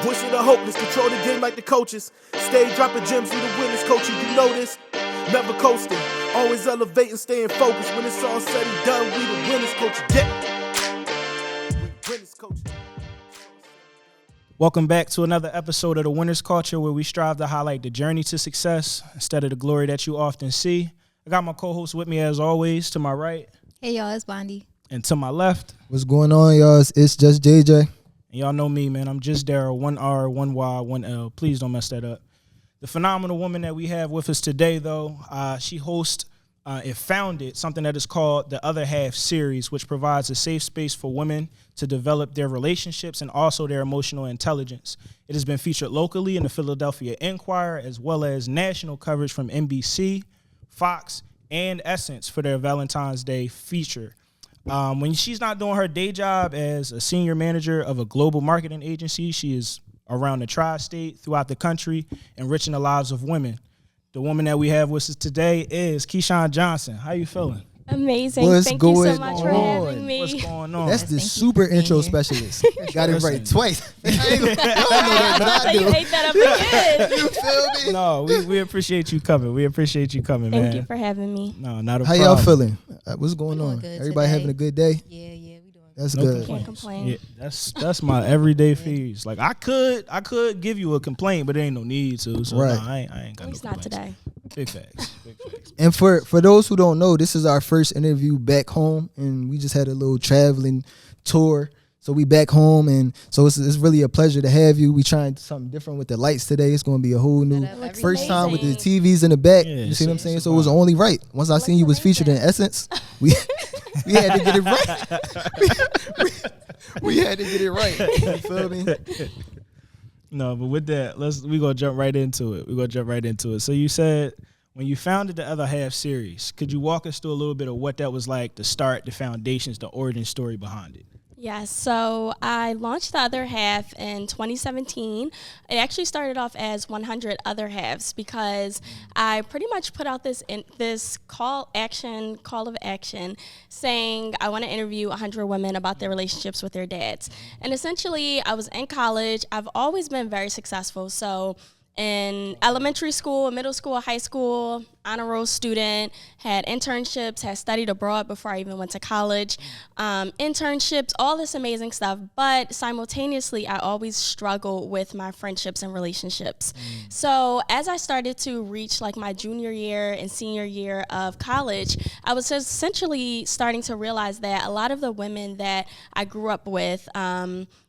Voice of the hopeless, control the game like the coaches. Stay dropping gems, we the winners, coaching, you know this. Never coasting, always elevating, staying focused. When it's all said and done, we the winners, coaching. Yeah. We winners, coaching. Welcome back to another episode of The Winner's Culture, where we strive to highlight the journey to success instead of the glory that you often see. I got my co-host with me as always. To my right. Hey, y'all, it's Bondi. And to my left. What's going on, y'all? It's just JJ. And y'all know me, man. I'm just Daryl. 1 R, 1 Y, 1 L. Please don't mess that up. The phenomenal woman that we have with us today, though, she hosts and founded something that is called the Other Half series, which provides a safe space for women to develop their relationships and also their emotional intelligence. It has been featured locally in the Philadelphia Inquirer, as well as national coverage from NBC, Fox, and Essence for their Valentine's Day feature. When she's not doing her day job as a senior manager of a global marketing agency, she is around the tri-state, throughout the country, enriching the lives of women. The woman that we have with us today is Kyshon Johnson. How you feeling? Amazing. Thank you so much for having me. What's going on? That's the super intro specialist. Got it right twice. I know that, but I do. You ate that up again. You feel me? No, we appreciate you coming. We appreciate you coming, man. Thank you for having me. No, not a How problem. y'all feeling? What's going on? Good Everybody today. having a good day? Yeah, we doing That's No good. Can't complain. Yeah, that's my everyday fees. Like I could give you a complaint, but there ain't no need to. So Right. no, I ain't got At no least not complaints. today. Big facts. Big facts. And for those who don't know, this is our first interview back home, and we just had a little traveling tour. So we back home, and so it's really a pleasure to have you. We trying something different with the lights today. It's going to be a whole new Looks first time with the amazing. TVs in the back. Yeah, you see what I'm it's saying? a So it was vibe. only right. Once I seen you was featured in amazing. Essence, we had to get it right. we had to get it right. You feel me? No, but with that, we gonna jump right into it. So you said when you founded the Other Half series, could you walk us through a little bit of what that was like to start, the foundations, the origin story behind it? Yes, so I launched the Other Half in 2017. It actually started off as 100 Other Halves because I pretty much put out this call of action saying I want to interview 100 women about their relationships with their dads. And essentially, I was in college. I've always been very successful, so in elementary school, middle school, high school, honor roll student, had internships, had studied abroad before I even went to college, internships, all this amazing stuff. But simultaneously, I always struggled with my friendships and relationships. So as I started to reach like my junior year and senior year of college, I was essentially starting to realize that a lot of the women that I grew up with,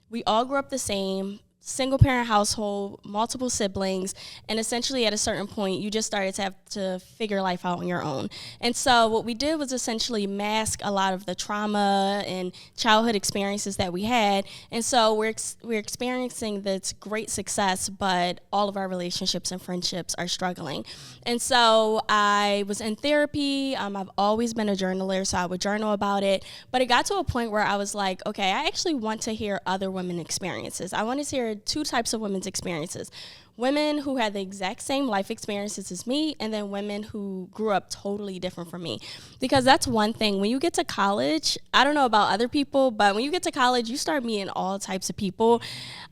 we all grew up the same, single parent household, multiple siblings, and essentially at a certain point you just started to have to figure life out on your own. And so what we did was essentially mask a lot of the trauma and childhood experiences that we had. And so we're experiencing this great success, but all of our relationships and friendships are struggling. And so I was in therapy. I've always been a journaler, so I would journal about it. But it got to a point where I was like, okay, I actually want to hear other women's experiences. I want to hear two types of women's experiences. Women who had the exact same life experiences as me, and then women who grew up totally different from me. Because that's one thing. When you get to college, I don't know about other people, but when you get to college, you start meeting all types of people.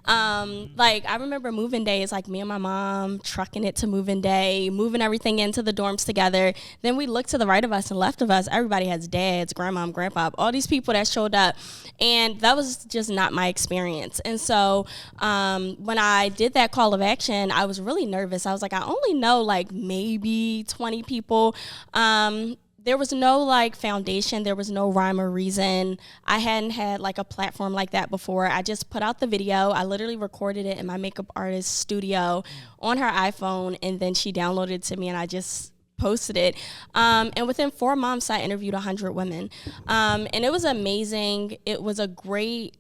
Like, I remember moving day is like me and my mom trucking it to moving day, moving everything into the dorms together. Then we look to the right of us and left of us. Everybody has dads, grandma, grandpa, all these people that showed up. And that was just not my experience. And so when I did that call of action, I was really nervous. I was like, I only know like maybe 20 people. There was no like foundation. There was no rhyme or reason. I hadn't had like a platform like that before. I just put out the video. I literally recorded it in my makeup artist's studio on her iPhone, and then she downloaded it to me, and I just posted it. And within 4 months, I interviewed 100 women. And it was amazing. It was a great,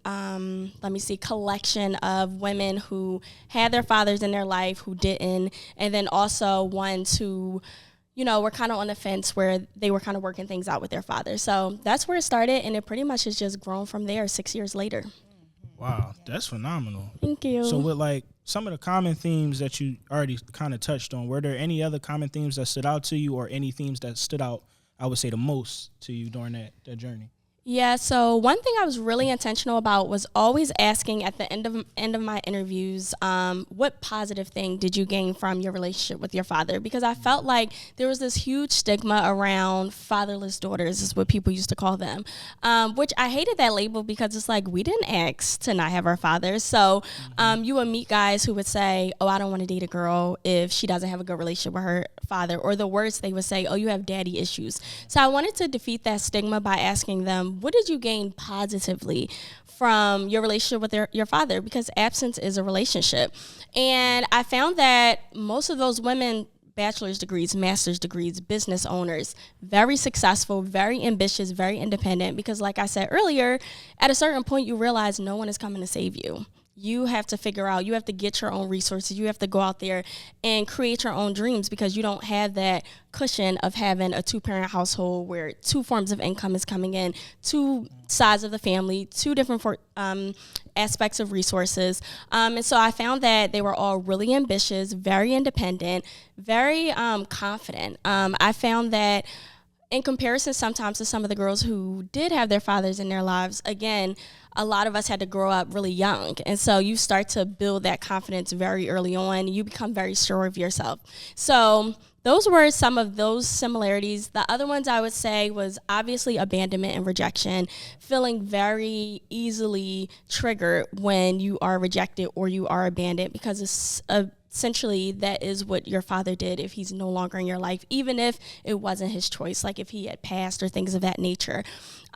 collection of women who had their fathers in their life, who didn't, and then also ones who, you know, were kind of on the fence where they were kind of working things out with their father. So that's where it started, and it pretty much has just grown from there 6 years later. Wow, that's phenomenal. Thank you. So with like some of the common themes that you already kind of touched on, were there any other common themes that stood out to you, or any themes that stood out, I would say, the most to you during that journey? Yeah, so one thing I was really intentional about was always asking at the end of my interviews, what positive thing did you gain from your relationship with your father? Because I felt like there was this huge stigma around fatherless daughters, is what people used to call them, which I hated that label because it's like we didn't ask to not have our fathers. So you would meet guys who would say, oh, I don't want to date a girl if she doesn't have a good relationship with her father, or the worst, they would say, oh, you have daddy issues. So I wanted to defeat that stigma by asking them, what did you gain positively from your relationship with your father? Because absence is a relationship. And I found that most of those women, bachelor's degrees, master's degrees, business owners, very successful, very ambitious, very independent, because like I said earlier, at a certain point you realize no one is coming to save you. You have to figure out, you have to get your own resources. You have to go out there and create your own dreams because you don't have that cushion of having a 2-parent household where 2 forms of income is coming in, 2 sides of the family, 2 different aspects of resources. And so I found that they were all really ambitious, very independent, very confident. I found that in comparison sometimes to some of the girls who did have their fathers in their lives, again, a lot of us had to grow up really young. And so you start to build that confidence very early on. You become very sure of yourself. So those were some of those similarities. The other ones I would say was obviously abandonment and rejection, feeling very easily triggered when you are rejected or you are abandoned, because it's essentially that is what your father did if he's no longer in your life, even if it wasn't his choice, like if he had passed or things of that nature.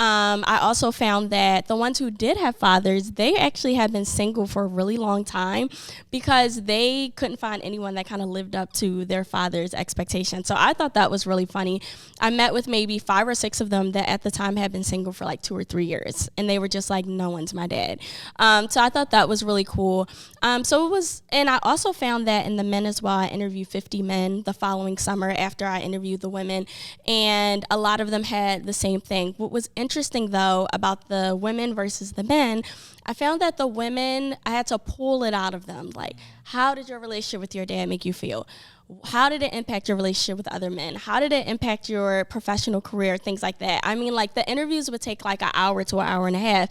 I also found that the ones who did have fathers, they actually had been single for a really long time because they couldn't find anyone that kind of lived up to their father's expectations. So I thought that was really funny. I met with maybe 5 or 6 of them that at the time had been single for like 2 or 3 years, and they were just like, no one's my dad. So I thought that was really cool. So it was, and I also found that in the men as well. I interviewed 50 men the following summer after I interviewed the women, and a lot of them had the same thing. What was interesting though about the women versus the men, I found that the women, I had to pull it out of them. Like, how did your relationship with your dad make you feel? How did it impact your relationship with other men? How did it impact your professional career? Things like that. I mean, like the interviews would take like an hour to an hour and a half.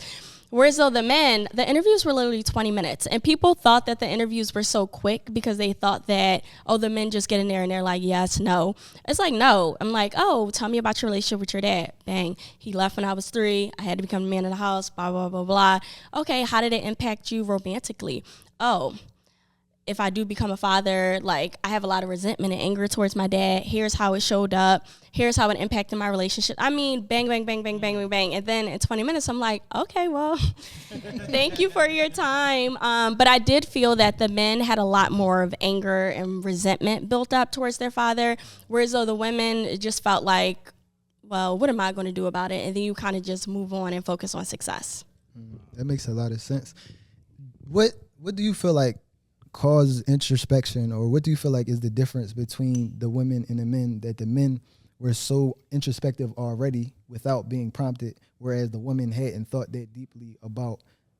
Whereas though the men, the interviews were literally 20 minutes. And people thought that the interviews were so quick because they thought that, oh, the men just get in there and they're like, yes, no. It's like, no. I'm like, oh, tell me about your relationship with your dad. Bang. He left when I was 3. I had to become the man of the house, blah, blah, blah, blah. Okay, how did it impact you romantically? Oh, if I do become a father, like I have a lot of resentment and anger towards my dad. Here's how it showed up. Here's how it impacted my relationship. I mean, bang, bang, bang, bang, bang, bang, bang. And then in 20 minutes, I'm like, okay, well, thank you for your time. But I did feel that the men had a lot more of anger and resentment built up towards their father. Whereas though the women, it just felt like, well, what am I going to do about it? And then you kind of just move on and focus on success. That makes a lot of sense. What do you feel like causes introspection, or what do you feel like is the difference between the women and the men, that the men were so introspective already without being prompted, whereas the women hadn't thought that deeply about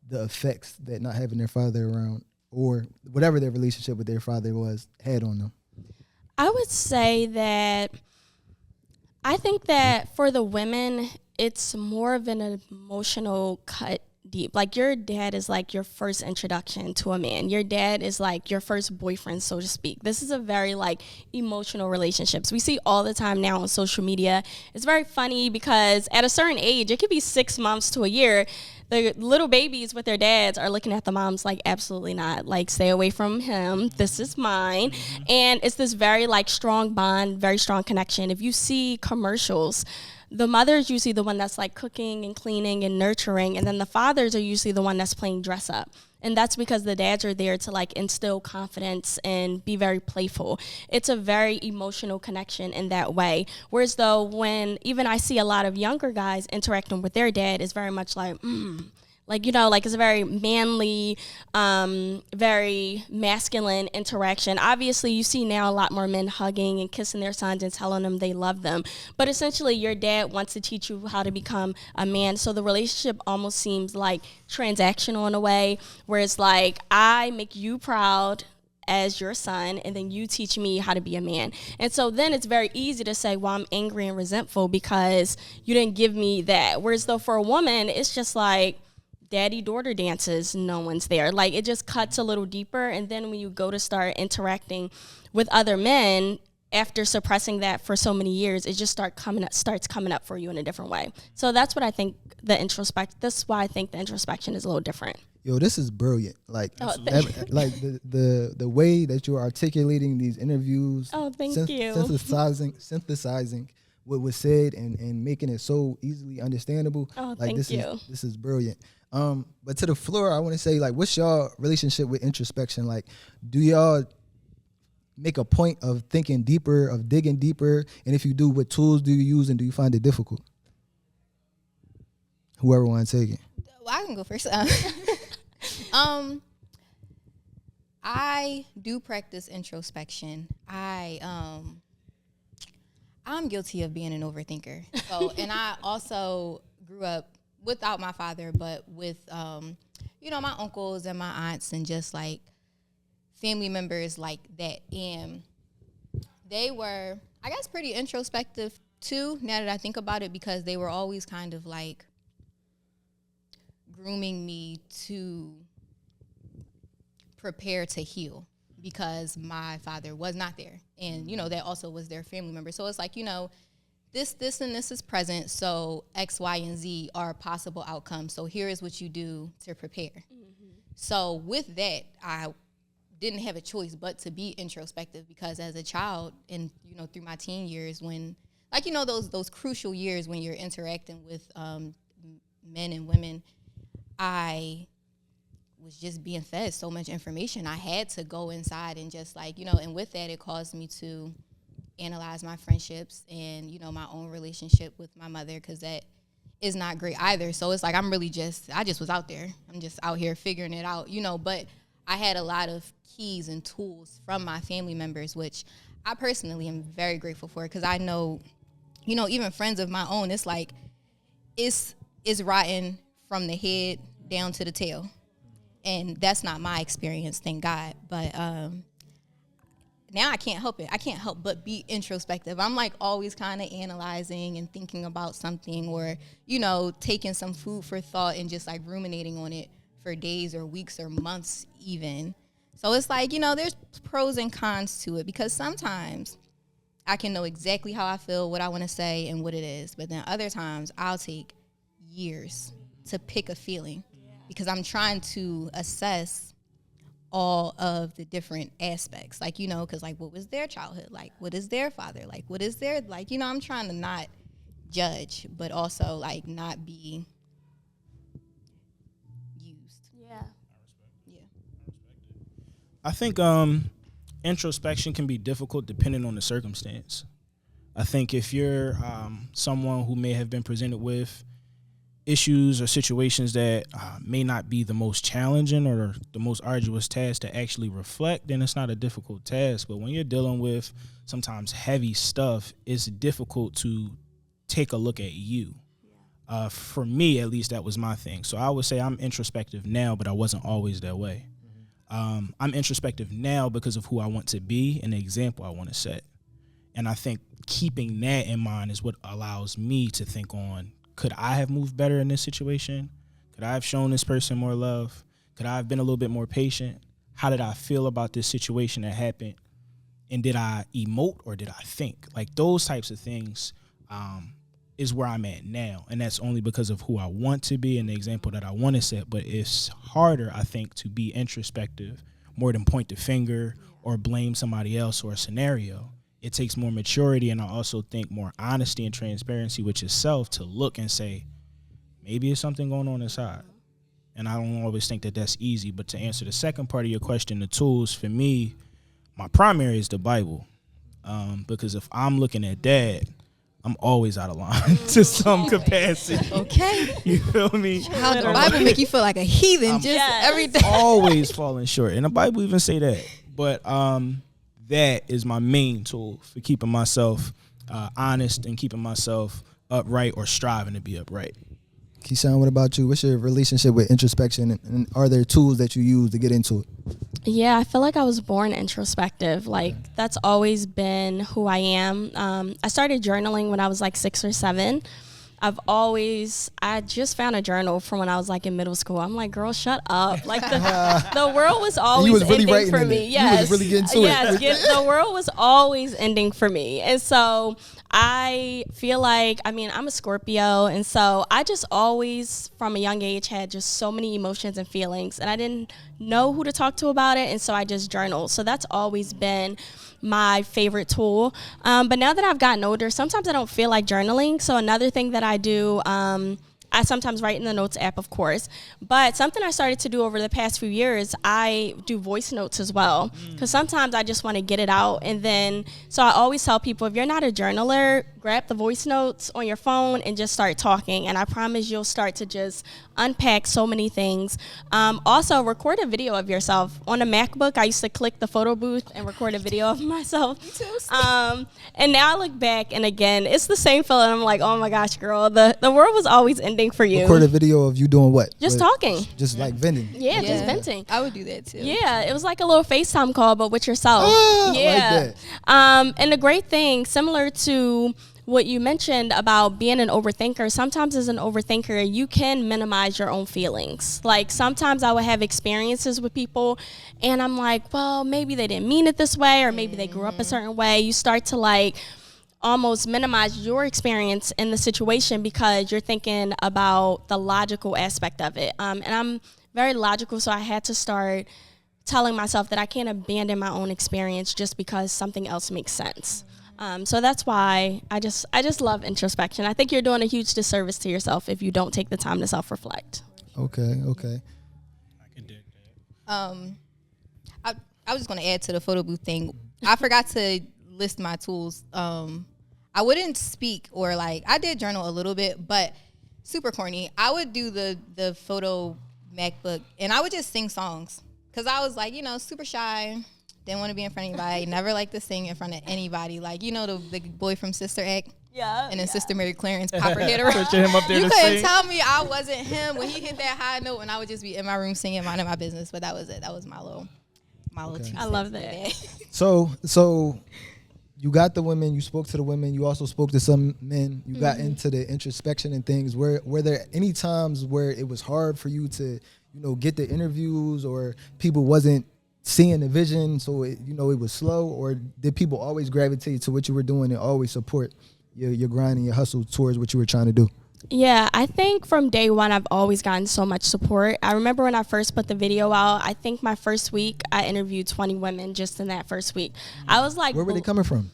the effects that not having their father around or whatever their relationship with their father was had on them? I would say that I think that for the women, it's more of an emotional cut deep. Like your dad is like your first introduction to a man. Your dad is like your first boyfriend, so to speak. This is a very like emotional relationships. We see all the time now on social media. It's very funny because at a certain age, it could be 6 months to a year, the little babies with their dads are looking at the moms like, absolutely not. Like, stay away from him. This is mine. And it's this very like strong bond, very strong connection. If you see commercials, the mother is usually the one that's like cooking and cleaning and nurturing, and then the fathers are usually the one that's playing dress up. And that's because the dads are there to like instill confidence and be very playful. It's a very emotional connection in that way. Whereas though when even I see a lot of younger guys interacting with their dad, is very much like, like, you know, like it's a very manly, very masculine interaction. Obviously, you see now a lot more men hugging and kissing their sons and telling them they love them. But essentially, your dad wants to teach you how to become a man. So the relationship almost seems like transactional in a way, where it's like, I make you proud as your son, and then you teach me how to be a man. And so then it's very easy to say, well, I'm angry and resentful because you didn't give me that. Whereas though for a woman, it's just like, daddy-daughter dances, no one's there. Like, it just cuts a little deeper. And then when you go to start interacting with other men, after suppressing that for so many years, it just starts coming up for you in a different way. So that's what I think that's why I think the introspection is a little different. Yo, this is brilliant. Like, thank you. the way that you're articulating these interviews. Oh, thank you. Synthesizing what was said and making it so easily understandable. Oh, like, thank you. This is brilliant. But to the floor, I want to say, like, what's y'all relationship with introspection? Like, do y'all make a point of thinking deeper, of digging deeper? And if you do, what tools do you use, and do you find it difficult? Whoever wants to take it. Well, I can go first. I do practice introspection. I'm guilty of being an overthinker. So, and I also grew up without my father, but with, my uncles and my aunts and just like family members like that. And they were, I guess, pretty introspective too, now that I think about it, because they were always kind of like grooming me to prepare to heal, because my father was not there. And, that also was their family member. So it's like, this and this is present, so X, Y, and Z are possible outcomes. So here is what you do to prepare. Mm-hmm. So with that, I didn't have a choice but to be introspective, because as a child and, through my teen years, when, like, those crucial years when you're interacting with men and women, I was just being fed so much information. I had to go inside and just like, and with that, it caused me to analyze my friendships and, my own relationship with my mother, because that is not great either. So it's like, I just was out there. I'm just out here figuring it out, but I had a lot of keys and tools from my family members, which I personally am very grateful for, because I know, even friends of my own, it's like, it's rotten from the head down to the tail. And that's not my experience, thank God. But now I can't help it. I can't help but be introspective. I'm like always kind of analyzing and thinking about something, or, taking some food for thought and just like ruminating on it for days or weeks or months even. So it's like, there's pros and cons to it, because sometimes I can know exactly how I feel, what I want to say, and what it is. But then other times I'll take years to pick a feeling, because I'm trying to assess all of the different aspects, like, because like, what was their childhood like? What is their father like? What is their, like, I'm trying to not judge, but also like not be used. Yeah. Yeah. I think introspection can be difficult depending on the circumstance. I think if you're someone who may have been presented with issues or situations that may not be the most challenging or the most arduous task to actually reflect, then it's not a difficult task. But when you're dealing with sometimes heavy stuff, it's difficult to take a look at you. For me, at least, that was my thing. So I would say I'm introspective now, but I wasn't always that way. I'm introspective now because of who I want to be and the example I want to set. And I think keeping that in mind is what allows me to think on, could I have moved better in this situation? Could I have shown this person more love? Could I have been a little bit more patient? How did I feel about this situation that happened? And did I emote or did I think? Like, those types of things is where I'm at now. And that's only because of who I want to be and the example that I want to set. But it's harder, I think, to be introspective more than point the finger or blame somebody else or a scenario. It takes more maturity, and I also think more honesty and transparency with yourself to look and say, maybe there's something going on inside. And I don't always think that that's easy. But to answer the second part of your question, the tools, for me, my primary is the Bible. Because if I'm looking at that, I'm always out of line to some capacity. Okay. You feel me? How the Bible make you feel like a heathen every day. Always falling short. And the Bible even say that. But that is my main tool for keeping myself honest and keeping myself upright or striving to be upright. Kyshon, what about you? What's your relationship with introspection, and are there tools that you use to get into it? Yeah, I feel like I was born introspective. Like, that's always been who I am. I started journaling when I was like 6 or 7. I just found a journal from when I was like in middle school. I'm like, girl, shut up. Like the world was always really ending for me. Yes. You was really getting to it. Yes, the world was always ending for me. And so I feel like, I mean, I'm a Scorpio. And so I just always, from a young age, had just so many emotions and feelings. And I didn't know who to talk to about it. And so I just journaled. So that's always been my favorite tool. But now that I've gotten older, sometimes I don't feel like journaling. So another thing that I do, I sometimes write in the notes app, of course, but something I started to do over the past few years, I do voice notes as well, because sometimes I just want to get it out. And then, so I always tell people, if you're not a journaler, grab the voice notes on your phone and just start talking. And I promise you'll start to just unpack so many things. Also, record a video of yourself. On a MacBook, I used to click the photo booth and record a video of myself. And now I look back, and again, it's the same feeling. I'm like, oh my gosh, girl, the world was always ending for you. Record a video of you doing what? Just talking. Just like venting. Yeah, just venting. I would do that too. Yeah, it was like a little FaceTime call, but with yourself. Yeah. Like and the great thing, similar to what you mentioned about being an overthinker, sometimes as an overthinker, you can minimize your own feelings. Like, sometimes I would have experiences with people and I'm like, well, maybe they didn't mean it this way, or maybe they grew up a certain way. You start to like almost minimize your experience in the situation because you're thinking about the logical aspect of it. And I'm very logical, so I had to start telling myself that I can't abandon my own experience just because something else makes sense. So that's why I just love introspection. I think you're doing a huge disservice to yourself if you don't take the time to self-reflect. Okay. I can dig that. I was just going to add to the photo booth thing. I forgot to list my tools. I wouldn't speak, or like, I did journal a little bit, but super corny. I would do the photo MacBook, and I would just sing songs because I was like, super shy. Didn't want to be in front of anybody. Never liked to sing in front of anybody. Like, the boy from Sister Act. Yeah. And then Sister Mary Clarence pop her head around. Pushing him up there you to couldn't sing. tell me I wasn't him when he hit that high note, and I would just be in my room singing, minding my business. But that was it. That was my little 2 cents. I love that. So you got the women, you spoke to the women, you also spoke to some men, you got into the introspection and things. Were there any times where it was hard for you to, get the interviews, or people wasn't seeing the vision, so it was slow, or did people always gravitate to what you were doing and always support your grind and your hustle towards what you were trying to do? Yeah, I think from day one, I've always gotten so much support. I remember when I first put the video out, I think my first week, I interviewed 20 women just in that first week. I was like, where were they coming from?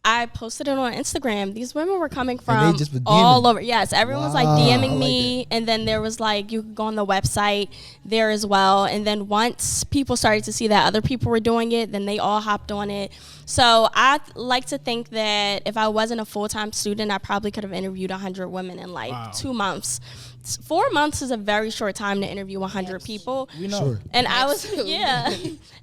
I posted it on Instagram. These women were coming And from they just were all DMing. over. Yes, everyone was like Wow, I DMing like me. And then there was like, you could go on the website there as well. And then once people started to see that other people were doing it, then they all hopped on it. So I like to think that if I wasn't a full-time student, I probably could have interviewed 100 women in like 2 months. 4 months is a very short time to interview 100 people. We know. Sure. And I was,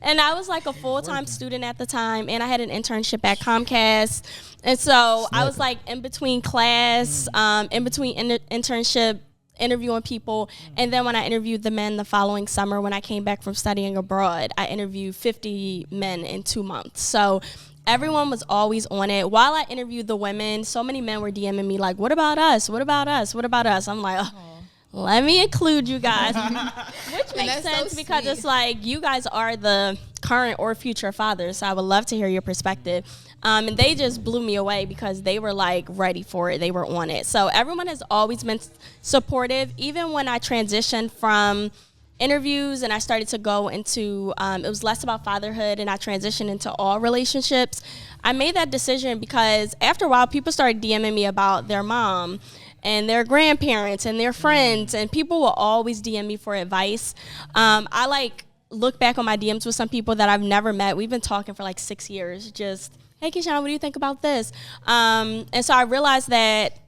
and I was like a full-time student at the time, and I had an internship at Comcast. And so I was like in between class, in between internship, interviewing people. And then when I interviewed the men the following summer, when I came back from studying abroad, I interviewed 50 men in 2 months. So everyone was always on it. While I interviewed the women, so many men were DMing me like, what about us? What about us? What about us? I'm like, let me include you guys. Which makes sense because it's like, you guys are the current or future fathers. So I would love to hear your perspective. And they just blew me away because they were like ready for it. They were on it. So everyone has always been supportive. Even when I transitioned from interviews and I started to go into, it was less about fatherhood, and I transitioned into all relationships. I made that decision because after a while, people started DMing me about their mom and their grandparents and their friends, and people will always DM me for advice. I like look back on my DMs with some people that I've never met. We've been talking for like 6 years. Just, hey, Kyshon, what do you think about this? And so I realized that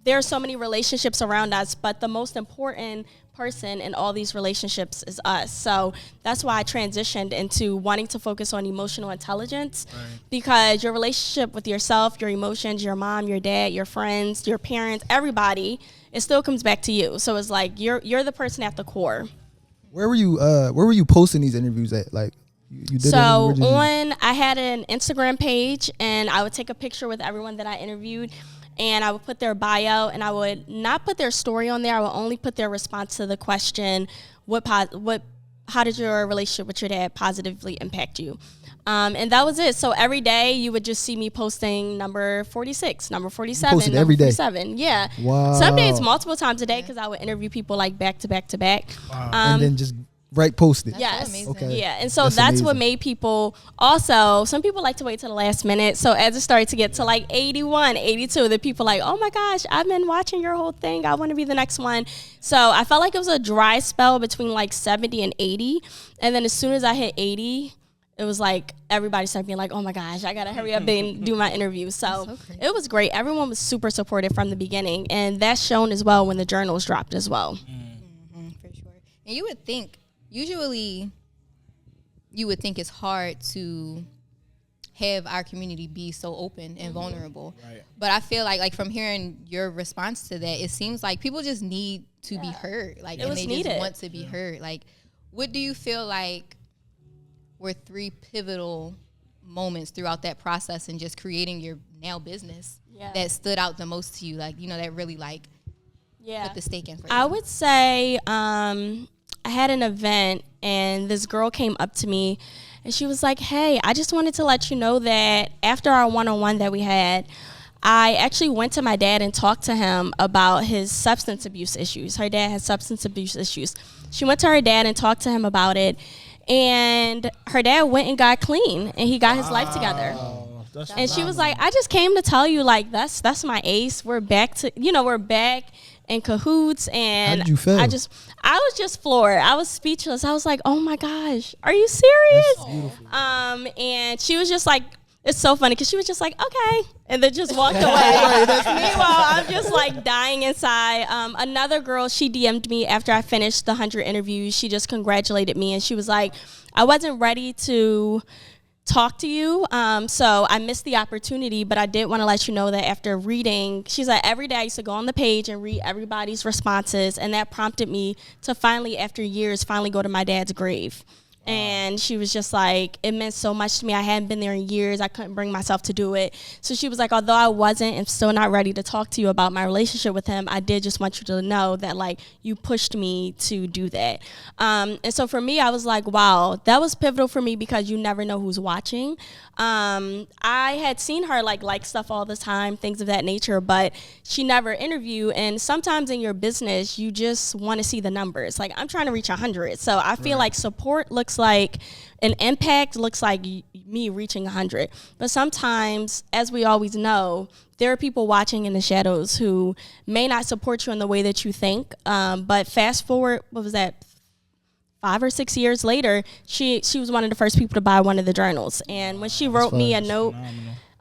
there are so many relationships around us, but the most important person in all these relationships is us. So that's why I transitioned into wanting to focus on emotional intelligence, because your relationship with yourself, your emotions, your mom, your dad, your friends, your parents, everybody it still comes back to you. So it's like you're the person at the core. Where were you posting these interviews at? Like, you did so I had an Instagram page, and I would take a picture with everyone that I interviewed, and I would put their bio, and I would not put their story on there. I would only put their response to the question, how did your relationship with your dad positively impact you? And that was it. So every day you would just see me posting number 46, number 47, number every day. 47. Yeah. Wow. Some days multiple times a day, because I would interview people like back to back to back. Wow. And then just post it. Yes. so Okay. Yeah. And so that's what amazing. made people also, some people like to wait till the last minute. So as it started to get to like 81, 82, the people like, oh my gosh, I've been watching your whole thing. I want to be the next one. So I felt like it was a dry spell between like 70 and 80. And then as soon as I hit 80, it was like everybody started being like, oh my gosh, I got to hurry up and do my interview. So it was great. Everyone was super supportive from the beginning. And that's shown as well when the journals dropped as well. Mm-hmm, for sure. And you would think, usually you would think it's hard to have our community be so open and vulnerable. Right. But I feel like from hearing your response to that, it seems like people just need to be heard. Like, and they just want to be heard. Like, what do you feel like were 3 pivotal moments throughout that process and just creating your now business that stood out the most to you? Like, that really put the stake in for you. I would say I had an event, and this girl came up to me, and she was like, hey, I just wanted to let you know that after our one-on-one that we had, I actually went to my dad and talked to him about his substance abuse issues. Her dad has substance abuse issues. She went to her dad and talked to him about it, and her dad went and got clean, and he got his life together. And she was like, I just came to tell you, like, that's my ace. We're back in cahoots. And how did you feel? I was just floored. I was speechless. I was like, oh my gosh, are you serious? That's beautiful. And she was just like, it's so funny because she was just like, okay, and then just walked away. Meanwhile, I'm just like dying inside. Another girl, she DM'd me after I finished the 100 interviews. She just congratulated me, and she was like, I wasn't ready to talk to you, so I missed the opportunity, but I did want to let you know that after reading, she's like, every day I used to go on the page and read everybody's responses, and that prompted me to finally, after years, go to my dad's grave. And she was just like, it meant so much to me. I hadn't been there in years. I couldn't bring myself to do it. So she was like, although I wasn't and still not ready to talk to you about my relationship with him, I did just want you to know that, like, you pushed me to do that. And so for me, I was like, wow, that was pivotal for me because you never know who's watching. I had seen her like stuff all the time, things of that nature, but she never interviewed. And sometimes in your business, you just want to see the numbers. Like, I'm trying to reach 100. So I feel like support looks like an impact, looks like me reaching 100. But sometimes, as we always know, there are people watching in the shadows who may not support you in the way that you think. But fast forward, 5 or 6 years later, she was one of the first people to buy one of the journals. And when she wrote me a note,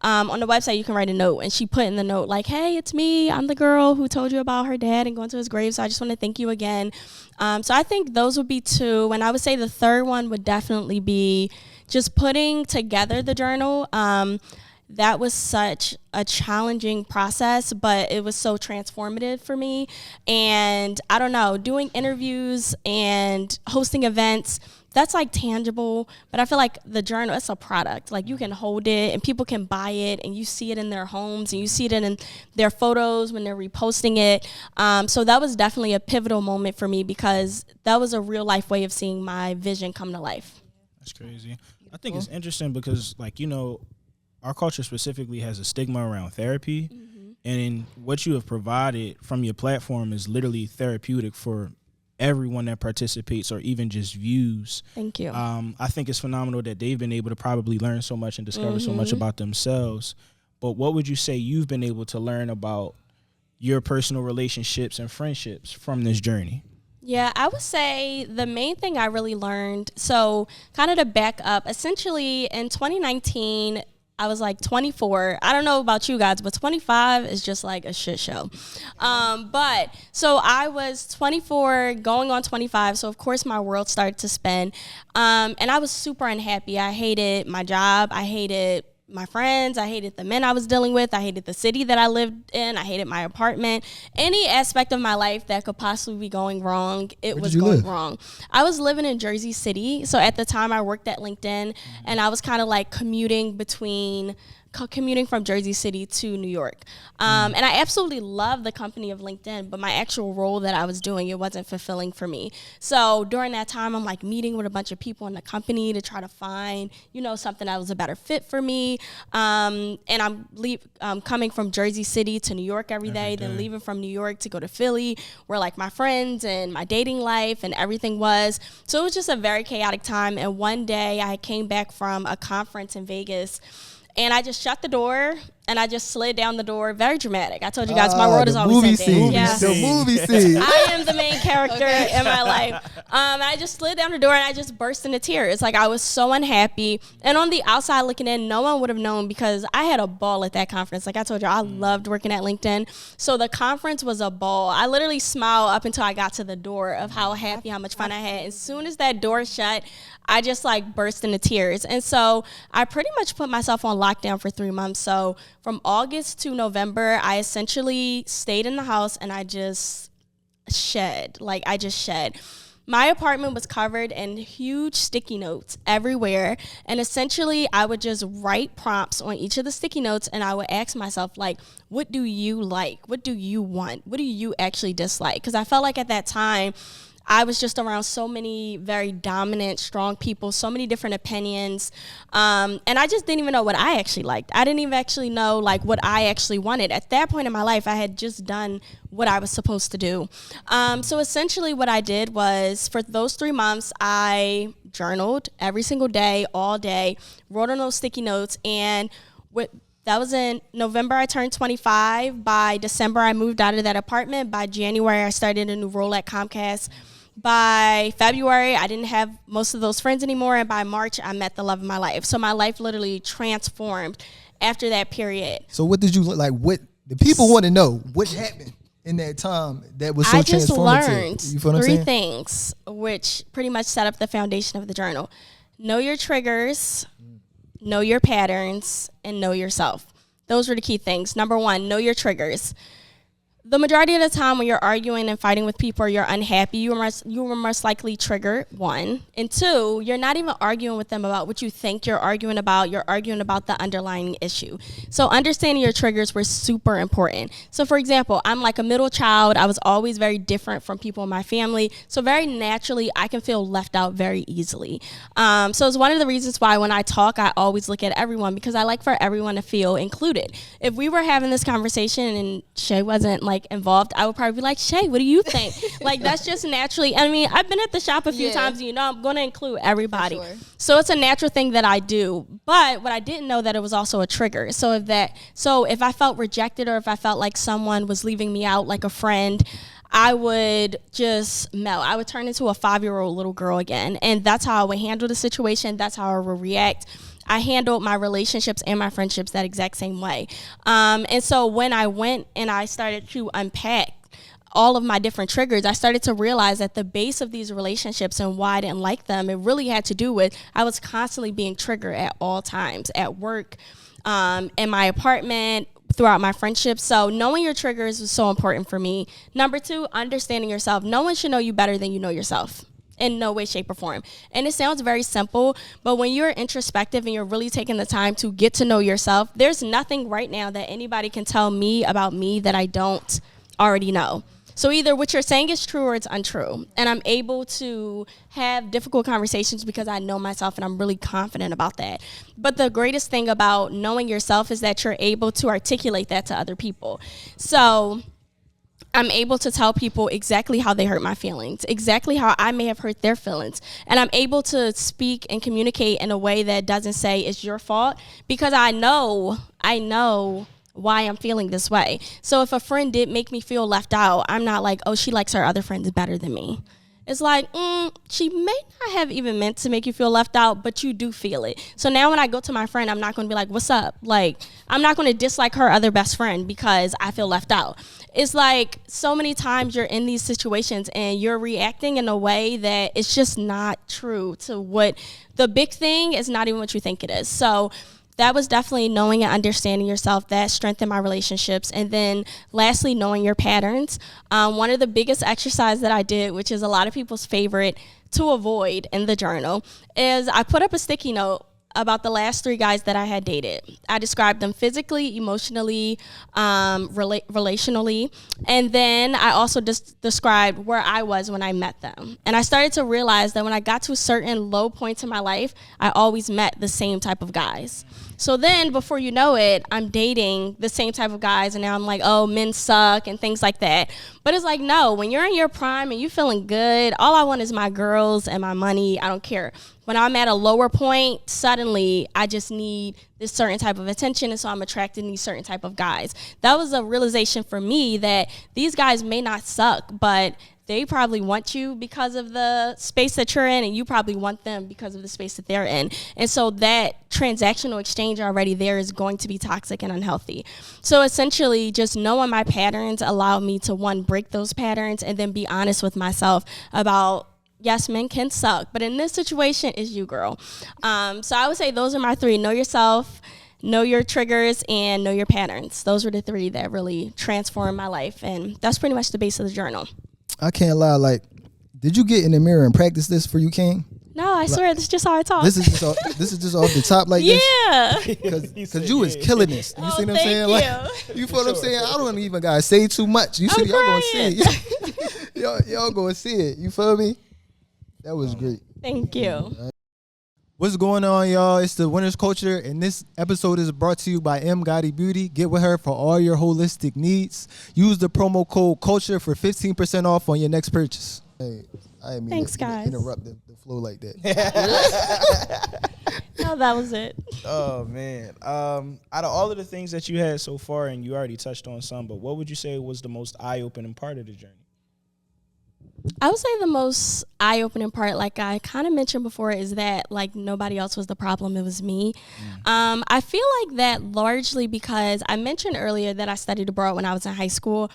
on the website, you can write a note, and she put in the note, like, hey, it's me. I'm the girl who told you about her dad and going to his grave, so I just want to thank you again. So I think those would be 2. And I would say the third one would definitely be just putting together the journal. That was such a challenging process, but it was so transformative for me. And I don't know, doing interviews and hosting events, that's like tangible, but I feel like the journal, it's a product. Like, you can hold it and people can buy it, and you see it in their homes, and you see it in their photos when they're reposting it. So that was definitely a pivotal moment for me because that was a real life way of seeing my vision come to life. That's crazy. I think it's interesting because, like, our culture specifically has a stigma around therapy, and what you have provided from your platform is literally therapeutic for everyone that participates or even just views. Thank you. I think it's phenomenal that they've been able to probably learn so much and discover so much about themselves. But what would you say you've been able to learn about your personal relationships and friendships from this journey? Yeah, I would say the main thing I really learned, so kind of to back up, essentially in 2019, I was like 24. I don't know about you guys, but 25 is just like a shit show. But so I was 24 going on 25. So of course my world started to spin. And I was super unhappy. I hated my job. I hated my friends. I hated the men I was dealing with. I hated the city that I lived in. I hated my apartment. Any aspect of my life that could possibly be going wrong, it was going wrong. I was living in Jersey City. So at the time I worked at LinkedIn, and I was kind of like commuting from Jersey City to New York. And I absolutely love the company of LinkedIn, but my actual role that I was doing, it wasn't fulfilling for me. So during that time, I'm like meeting with a bunch of people in the company to try to find, something that was a better fit for me. And I'm coming from Jersey City to New York every day, then leaving from New York to go to Philly, where like my friends and my dating life and everything was. So it was just a very chaotic time. And one day I came back from a conference in Vegas, and I just shut the door and I just slid down the door. Very dramatic. I told you guys, my world is always ending. The movie scene. I am the main character in my life. And I just slid down the door and I just burst into tears. Like, I was so unhappy. And on the outside looking in, no one would have known, because I had a ball at that conference. Like I told you, I loved working at LinkedIn. So the conference was a ball. I literally smiled up until I got to the door of how happy, how much fun I had. As soon as that door shut, I just like burst into tears. And so I pretty much put myself on lockdown for 3 months. So from August to November, I essentially stayed in the house and I just shed. My apartment was covered in huge sticky notes everywhere. And essentially, I would just write prompts on each of the sticky notes, and I would ask myself, like, what do you like? What do you want? What do you actually dislike? Because I felt like at that time, I was just around so many very dominant, strong people, so many different opinions. And I just didn't even know what I actually liked. I didn't even actually know like what I actually wanted. At that point in my life, I had just done what I was supposed to do. So essentially what I did was, for those 3 months, I journaled every single day, all day, wrote on those sticky notes. And that was in November, I turned 25. By December, I moved out of that apartment. By January, I started a new role at Comcast. By February, I didn't have most of those friends anymore. And by March, I met the love of my life. So my life literally transformed after that period. So what did you like? What the people want to know? What happened in that time that was so transformative? I just learned you feel what I'm saying? 3 things, which pretty much set up the foundation of the journal. Know your triggers, know your patterns, and know yourself. Those were the key things. Number 1, know your triggers. The majority of the time when you're arguing and fighting with people or you're unhappy, you were most likely triggered, 1. And 2, you're not even arguing with them about what you think you're arguing about. You're arguing about the underlying issue. So understanding your triggers were super important. So for example, I'm like a middle child. I was always very different from people in my family. So very naturally, I can feel left out very easily. So it's one of the reasons why when I talk, I always look at everyone, because I like for everyone to feel included. If we were having this conversation and Shay wasn't like involved, I would probably be like, Shay, what do you think? Like, that's just naturally, I mean, I've been at the shop a few times, I'm going to include everybody. Sure. So it's a natural thing that I do. But what I didn't know, that it was also a trigger. So if I felt rejected, or if I felt like someone was leaving me out, like a friend, I would just melt. I would turn into a 5-year-old little girl again. And that's how I would handle the situation. That's how I would react. I handled my relationships and my friendships that exact same way. And so when I went and I started to unpack all of my different triggers, I started to realize that the base of these relationships and why I didn't like them, it really had to do with I was constantly being triggered at all times, at work, in my apartment, throughout my friendships. So knowing your triggers was so important for me. Number 2, understanding yourself. No one should know you better than you know yourself. In no way, shape, or form. And it sounds very simple, but when you're introspective and you're really taking the time to get to know yourself, there's nothing right now that anybody can tell me about me that I don't already know. So either what you're saying is true or it's untrue. And I'm able to have difficult conversations because I know myself and I'm really confident about that. But the greatest thing about knowing yourself is that you're able to articulate that to other people. So I'm able to tell people exactly how they hurt my feelings, exactly how I may have hurt their feelings. And I'm able to speak and communicate in a way that doesn't say it's your fault, because I know why I'm feeling this way. So if a friend did make me feel left out, I'm not like, oh, she likes her other friends better than me. It's like, she may not have even meant to make you feel left out, but you do feel it. So now when I go to my friend, I'm not going to be like, what's up? Like, I'm not going to dislike her other best friend because I feel left out. It's like so many times you're in these situations and you're reacting in a way that it's just not true to what the big thing is, not even what you think it is. So that was definitely knowing and understanding yourself. That strengthened my relationships. And then lastly, knowing your patterns. One of the biggest exercises that I did, which is a lot of people's favorite to avoid in the journal, is I put up a sticky note about the last 3 guys that I had dated. I described them physically, emotionally, relationally, and then I also just described where I was when I met them. And I started to realize that when I got to certain low points in my life, I always met the same type of guys. So then, before you know it, I'm dating the same type of guys, and now I'm like, oh, men suck and things like that. But it's like, no, when you're in your prime and you feeling good, all I want is my girls and my money. I don't care. When I'm at a lower point, suddenly I just need this certain type of attention, and so I'm attracting these certain type of guys. That was a realization for me that these guys may not suck, but they probably want you because of the space that you're in, and you probably want them because of the space that they're in. And so that transactional exchange already there is going to be toxic and unhealthy. So essentially, just knowing my patterns allowed me to, one, break those patterns, and then be honest with myself about, yes, men can suck, but in this situation, it's you, girl. So I would say those are my 3. Know yourself, know your triggers, and know your patterns. Those were the 3 that really transformed my life, and that's pretty much the base of the journal. I can't lie. Like, did you get in the mirror and practice this for you, King? No, I swear, this is just how I talk. This is just off the top like this? Yeah. Because you was killing this. You see what I'm saying? You. Like, you feel what I'm saying? I don't even gotta say too much. You see, y'all gonna see it. y'all gonna see it. You feel me? That was great. Thank you. What's going on, y'all? It's the Winners Culture, and this episode is brought to you by M. Gotti Beauty. Get with her for all your holistic needs. Use the promo code CULTURE for 15% off on your next purchase. Hey, I didn't mean Thanks, guys. interrupt the flow like that. No, that was it. Oh, man. Out of all of the things that you had so far, and you already touched on some, but what would you say was the most eye-opening part of the journey? I would say the most eye-opening part, like I kind of mentioned before, is that like nobody else was the problem, it was me. I feel like that largely because I mentioned earlier that I studied abroad when I was in high school,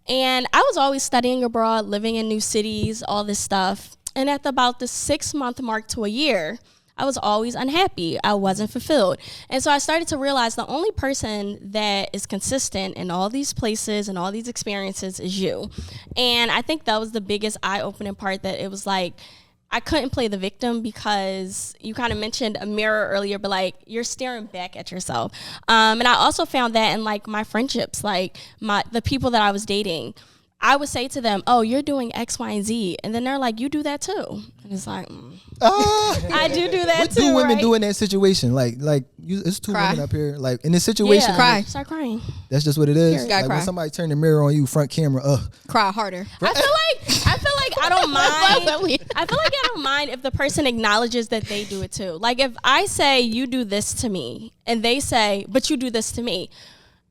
and I was always studying abroad, living in new cities, all this stuff. And at about the 6-month mark to a year, I was always unhappy. I wasn't fulfilled. And so I started to realize the only person that is consistent in all these places and all these experiences is you. And I think that was the biggest eye-opening part, that it was like, I couldn't play the victim because you kind of mentioned a mirror earlier, but like you're staring back at yourself. And I also found that in like my friendships, like the people that I was dating, I would say to them, oh, you're doing X, Y, and Z. And then they're like, you do that too. And it's like, I do that what too. What do women right? do in that situation? It's 2 Cry. women up here. Like, in this situation, Cry. Start crying. that's just what it is. You gotta Like, cry. when somebody turn the mirror on you, front camera, Cry harder. I feel like I don't mind. I feel like I don't mind if the person acknowledges that they do it too. Like if I say you do this to me and they say, but you do this to me,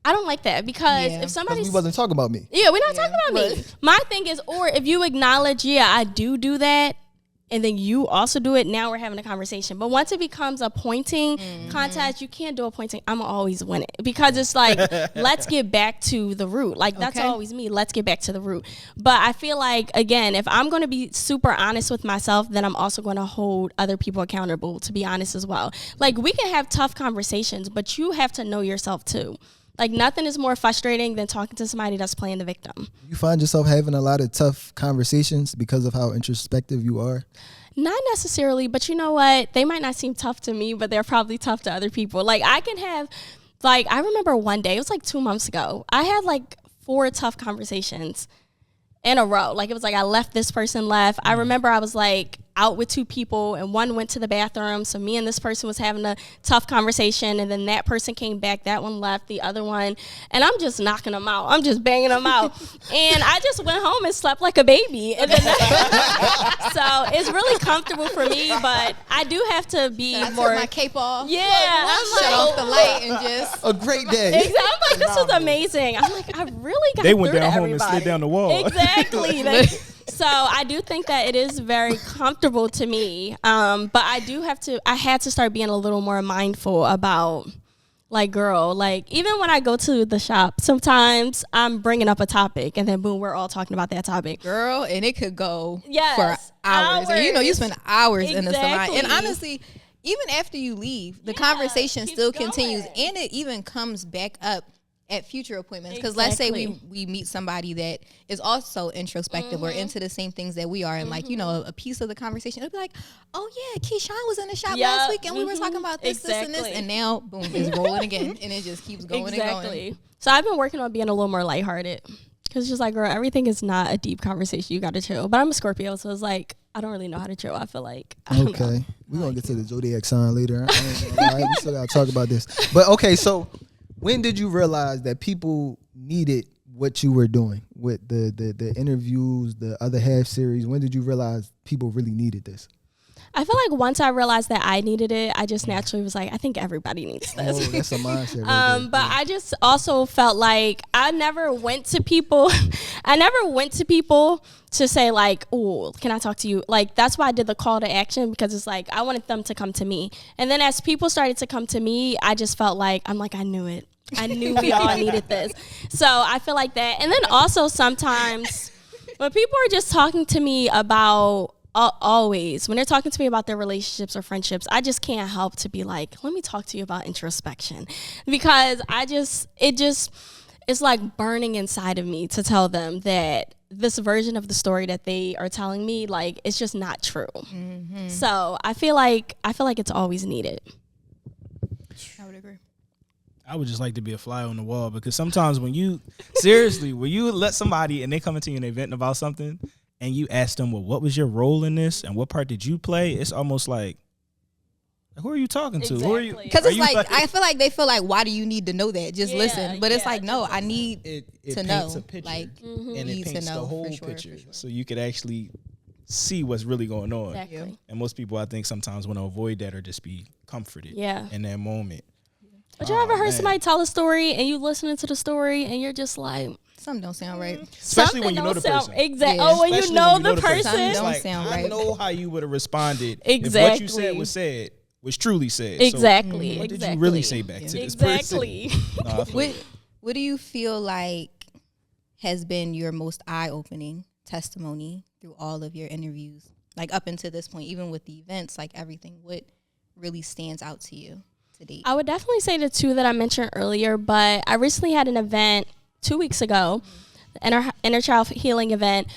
I don't like that because if because somebody we wasn't talking about me. we're not talking about me. My thing is, or if you acknowledge, I do that, and then you also do it, now we're having a conversation. But once it becomes a pointing contest, you can't do a pointing. I'm always win it because it's like, let's get back to the root. Like that's always me. Let's get back to the root. But I feel like, again, if I'm going to be super honest with myself, then I'm also going to hold other people accountable to be honest as well. Like we can have tough conversations, but you have to know yourself too. Like nothing is more frustrating than talking to somebody that's playing the victim. You find yourself having a lot of tough conversations because of how introspective you are? Not necessarily, but you know what? They might not seem tough to me, but they're probably tough to other people. Like I can have, like I remember one day, it was like 2 months ago, I had like 4 tough conversations in a row. Like it was like I left, this person left. I remember I was like out with 2 people and one went to the bathroom. So me and this person was having a tough conversation, and then that person came back, that one left, the other one, and I'm just knocking them out. I'm just banging them out. And I just went home and slept like a baby. And then so it's really comfortable for me, but I do have to be I more. took my cape off. Yeah, I'm Shut like, off the light and just. A great day. exactly. I'm like, this was amazing. I'm like, I really got They went through down to home everybody. and slid down the wall. Exactly. So I do think that it is very comfortable to me. But I had to start being a little more mindful about, like, girl, like, even when I go to the shop, sometimes I'm bringing up a topic and then boom, we're all talking about that topic. Girl, and it could go Yes, for hours. And you spend hours in the salon. Exactly. And honestly, even after you leave, the conversation keeps still going. continues, and it even comes back up at future appointments. Because let's say we meet somebody that is also introspective or into the same things that we are, and like, you know, a piece of the conversation, it'll be like, oh yeah, Kyshon was in the shop last week and we were talking about this, this, and this, and now boom, it's rolling again, and it just keeps going and going. So I've been working on being a little more lighthearted, because it's just like, girl, everything is not a deep conversation. You got to chill. But I'm a Scorpio, so it's like, I don't really know how to chill. I feel like, I don't know. We're going to get to the zodiac sign later. I ain't gonna lie, we still got to talk about this. But okay, so when did you realize that people needed what you were doing with the interviews, the other half series? When did you realize people really needed this? I feel like once I realized that I needed it, I just naturally was like, I think everybody needs this. Oh, that's a mindset right there. But I just also felt like I never went to people to say like, oh, can I talk to you? Like, that's why I did the call to action, because it's like I wanted them to come to me. And then as people started to come to me, I just felt like, I'm like, I knew it. I knew we all needed this. So I feel like that. And then also sometimes when people are just talking to me about, always when they're talking to me about their relationships or friendships, I just can't help to be like, let me talk to you about introspection, because it's like burning inside of me to tell them that this version of the story that they are telling me, like, it's just not true. So I feel like it's always needed. I would agree. I would just like to be a fly on the wall, because sometimes when you let somebody and they come into you and they venting about something, and you ask them, well, what was your role in this and what part did you play? It's almost like, who are you talking to? Who are you? Because it's like, I feel like they feel like, why do you need to know that? Just listen. But it's like, no, I need to know. A picture, like, and it paints the whole picture, so you could actually see what's really going on. Exactly. And most people, I think, sometimes want to avoid that or just be comforted in that moment. But you ever heard somebody tell a story and you listening to the story and you're just like, something don't sound right. Especially when you know the person. Exactly. Oh, when you know the person. Something don't like, sound right. I know how you would have responded if what you said was truly said. Exactly. So what did you really say back to this person? No, what do you feel like has been your most eye-opening testimony through all of your interviews? Like up until this point, even with the events, like everything, what really stands out to you to date? I would definitely say the two that I mentioned earlier, but I recently had an event 2 weeks ago, inner child healing event.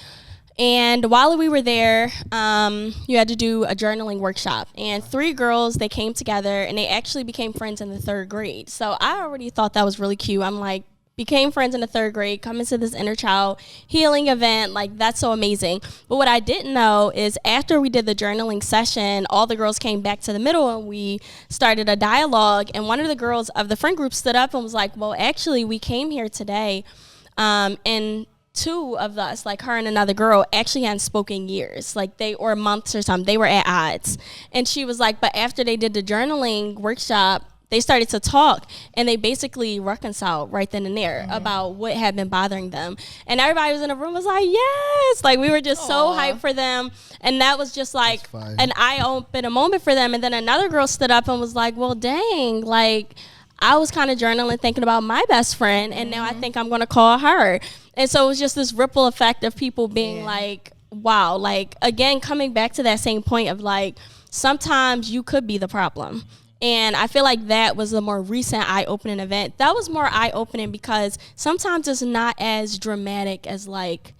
And while we were there, you had to do a journaling workshop. And 3 girls, they came together and they actually became friends in the 3rd grade. So I already thought that was really cute. I'm like, became friends in the 3rd grade, coming to this inner child healing event. Like, that's so amazing. But what I didn't know is after we did the journaling session, all the girls came back to the middle and we started a dialogue. And one of the girls of the friend group stood up and was like, well, actually, we came here today and 2 of us, like her and another girl, actually hadn't spoken years, like or months or something. They were at odds. And she was like, but after they did the journaling workshop, they started to talk and they basically reconciled right then and there about what had been bothering them. And everybody was in the room was like, yes, like we were just so hyped for them. And that was just like an eye-opening moment for them. And then another girl stood up and was like, well, dang, like I was kind of journaling thinking about my best friend and now I think I'm going to call her. And so it was just this ripple effect of people being like, wow, like again, coming back to that same point of like, sometimes you could be the problem. And I feel like that was a more recent eye-opening event. That was more eye-opening because sometimes it's not as dramatic as like,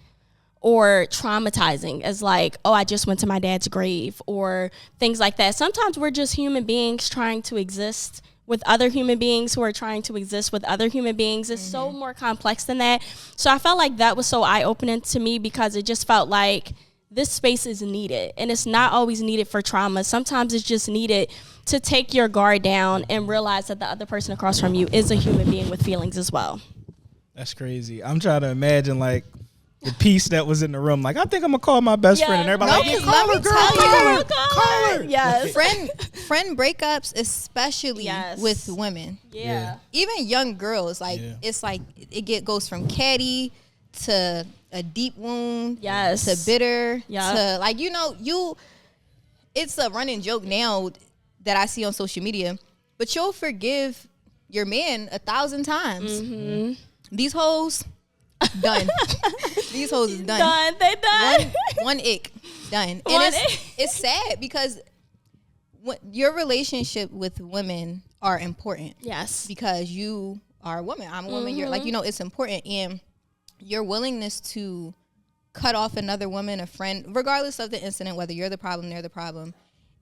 or traumatizing as like, oh, I just went to my dad's grave or things like that. Sometimes we're just human beings trying to exist with other human beings who are trying to exist with other human beings. It's so more complex than that. So I felt like that was so eye-opening to me because it just felt like this space is needed. And it's not always needed for trauma. Sometimes it's just needed to take your guard down and realize that the other person across from you is a human being with feelings as well. That's crazy. I'm trying to imagine like the peace that was in the room. Like, I think I'm gonna call my best friend, and everybody like, call her, girl, call her. Yes. Friend breakups, especially with women. Yeah. Even young girls, like it's like it goes from catty to a deep wound. Yes. To bitter. Yeah. To like it's a running joke now that I see on social media, but you'll forgive your man 1,000 times. Mm-hmm. These hoes, done. These hoes is done. Done. They done. One ick, done. And it's sad because your relationship with women are important. Yes. Because you are a woman. I'm a woman. You're like, it's important. And your willingness to cut off another woman, a friend, regardless of the incident, whether you're the problem, they're the problem,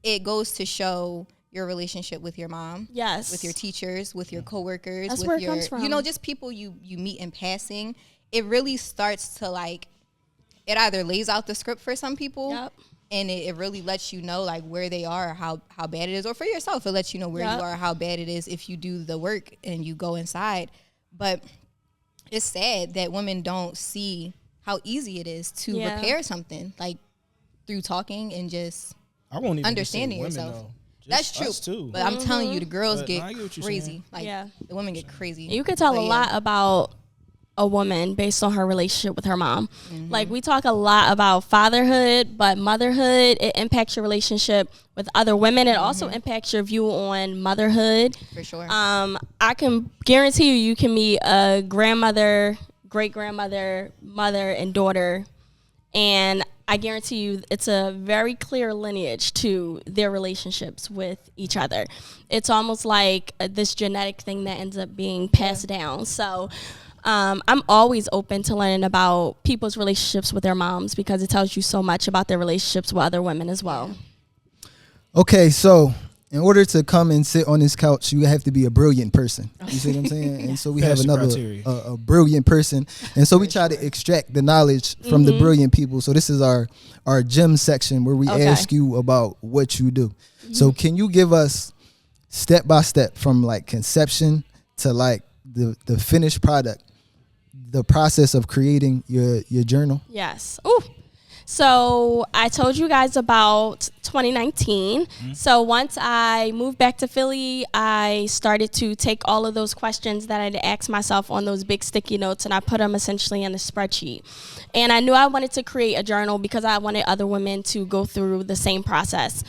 it goes to show your relationship with your mom. Yes. With your teachers, with your coworkers. That's with where it your, comes from. just people you meet in passing. It really starts to like, it either lays out the script for some people. Yep. And it really lets you know like where they are, how bad it is, or for yourself, it lets you know where you are, how bad it is if you do the work and you go inside. But it's sad that women don't see how easy it is to repair something like through talking and just I won't even understanding women, yourself. though. That's Just true. us too. But I'm telling you, the girls But get no, I get what you're crazy. saying. The women get crazy. You could tell But a lot about a woman based on her relationship with her mom. Like we talk a lot about fatherhood, but motherhood, it impacts your relationship with other women. It also impacts your view on motherhood. For sure. I can guarantee you can meet a grandmother, great grandmother, mother, and daughter, and I guarantee you it's a very clear lineage to their relationships with each other. It's almost like this genetic thing that ends up being passed down. So I'm always open to learning about people's relationships with their moms because it tells you so much about their relationships with other women as well. Okay, so in order to come and sit on this couch, you have to be a brilliant person. You see what I'm saying? And so we have That's the another criteria. a brilliant person, and so we try to extract the knowledge from the brilliant people. So this is our gym section where we ask you about what you do. So can you give us step by step from like conception to like the finished product, the process of creating your journal? Yes. Ooh. So I told you guys about 2019. So once I moved back to Philly, I started to take all of those questions that I'd asked myself on those big sticky notes and I put them essentially in a spreadsheet. And I knew I wanted to create a journal because I wanted other women to go through the same process.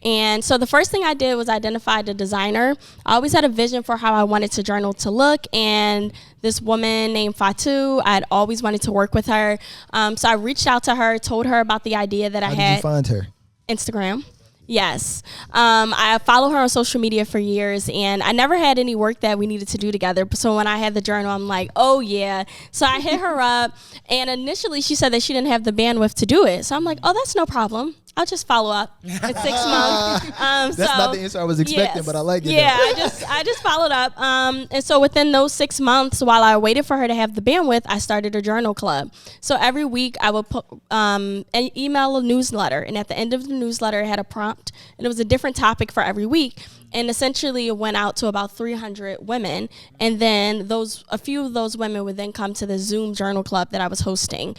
And so the first thing I did was identify the designer. I always had a vision for how I wanted to journal to look, and this woman named Fatu, I'd always wanted to work with her. So I reached out to her, told her about the idea that I had. How did you find her? Instagram. Yes. I follow her on social media for years, and I never had any work that we needed to do together. So when I had the journal, I'm like, oh, yeah. So I hit her up, and initially she said that she didn't have the bandwidth to do it. So I'm like, oh, that's no problem. I'll just follow up in 6 months. That's not the answer I was expecting, but I like it. Yeah, I just followed up. And so within those 6 months, while I waited for her to have the bandwidth, I started a journal club. So every week I would put an email, a newsletter, and at the end of the newsletter, it had a prompt, and it was a different topic for every week. And essentially it went out to about 300 women. And then a few of those women would then come to the Zoom journal club that I was hosting.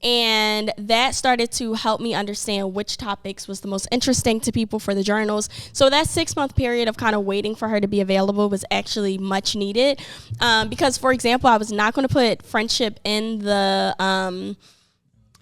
And that started to help me understand which topics was the most interesting to people for the journals. So that 6-month period of kind of waiting for her to be available was actually much needed. Because, for example, I was not going to put friendship in the